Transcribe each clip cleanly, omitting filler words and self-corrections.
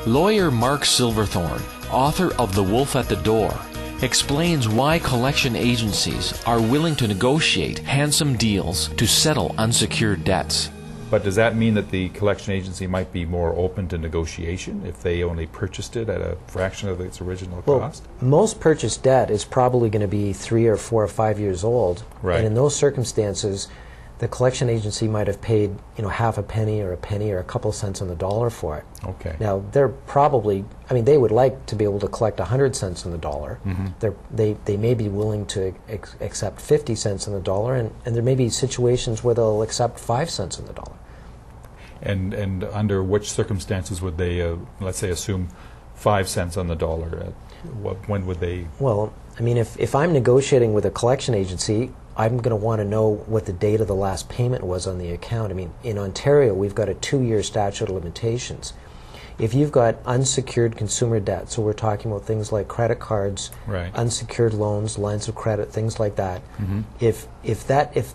Lawyer Mark Silverthorne, author of The Wolf at the Door, explains why collection agencies are willing to negotiate handsome deals to settle unsecured debts. But does that mean that the collection agency might be more open to negotiation if they only purchased it at a fraction of its original cost? Most purchased debt is probably going to be 3 or 4 or 5 years old. Right. And in those circumstances, the collection agency might have paid, half a penny or a couple cents on the dollar for it. Okay. Now, they're probably, they would like to be able to collect 100 cents on the dollar. Mm-hmm. They may be willing to accept 50 cents on the dollar, and there may be situations where they'll accept 5 cents on the dollar. And under which circumstances would they, let's say, assume 5 cents on the dollar? When would they? Well, if I'm negotiating with a collection agency, I'm going to want to know what the date of the last payment was on the account. In Ontario, we've got a 2-year statute of limitations. If you've got unsecured consumer debt, so we're talking about things like credit cards, right, unsecured loans, lines of credit, things like that. Mm-hmm. If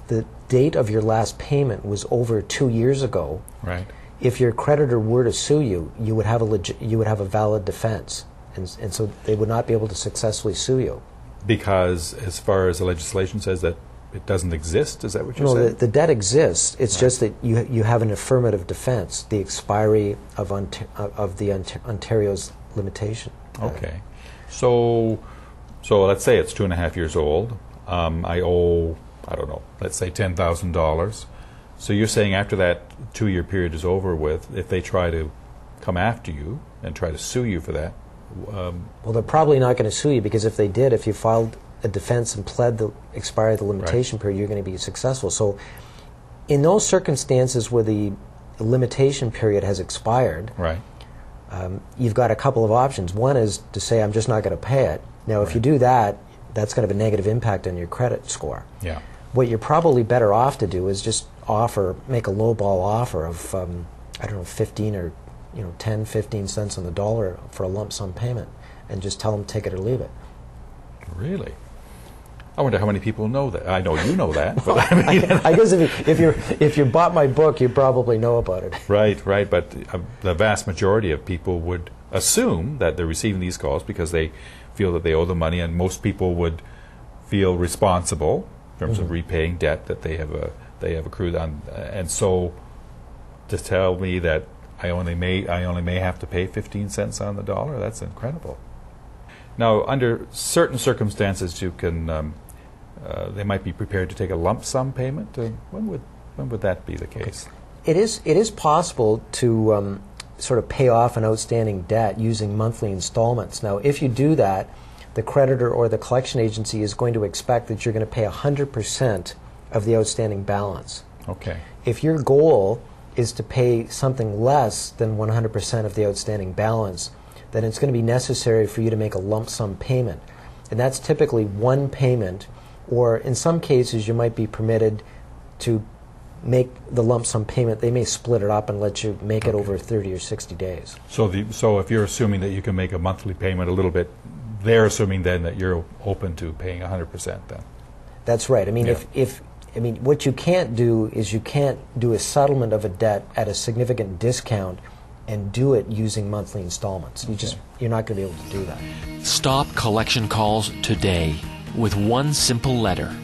the date of your last payment was over 2 years ago, right, if your creditor were to sue you, you would have a valid defense, and so they would not be able to successfully sue you. Because as far as the legislation says that it doesn't exist, is that what you're saying? No, the debt exists. It's right, just that you have an affirmative defense, the expiry of the Ontario's limitation. Okay. So let's say it's 2.5 years old. I owe, I don't know, let's say $10,000. So you're saying after that 2-year period is over with, if they try to come after you and try to sue you for that, well, they're probably not going to sue you, because if they did, if you filed a defense and pled the expiry of the limitation right, period, you're going to be successful. So in those circumstances where the limitation period has expired, right, you've got a couple of options. One is to say, I'm just not going to pay it. Now, right, if you do that, that's going to have a negative impact on your credit score. Yeah. What you're probably better off to do is just make a lowball offer of, 15 or 10, 15 cents on the dollar for a lump sum payment, and just tell them take it or leave it. Really? I wonder how many people know that. I know you know that. But I guess if you bought my book, you probably know about it. Right. But the vast majority of people would assume that they're receiving these calls because they feel that they owe the money, and most people would feel responsible in terms mm-hmm, of repaying debt that they have accrued on. And so, to tell me that I only may have to pay 15 cents on the dollar, that's incredible. Now, under certain circumstances, you can they might be prepared to take a lump sum payment. When would that be the case? It is possible to sort of pay off an outstanding debt using monthly installments. Now, if you do that, the creditor or the collection agency is going to expect that you're going to pay 100% of the outstanding balance. Okay. If your goal is to pay something less than 100% of the outstanding balance, then it's going to be necessary for you to make a lump sum payment. And that's typically one payment, or in some cases you might be permitted to make the lump sum payment. They may split it up and let you make it over 30 or 60 days. So if you're assuming that you can make a monthly payment a little bit, they're assuming then that you're open to paying 100% then. That's right. Yeah. What you can't do is you can't do a settlement of a debt at a significant discount and do it using monthly installments. You're not going to be able to do that. Stop collection calls today with one simple letter.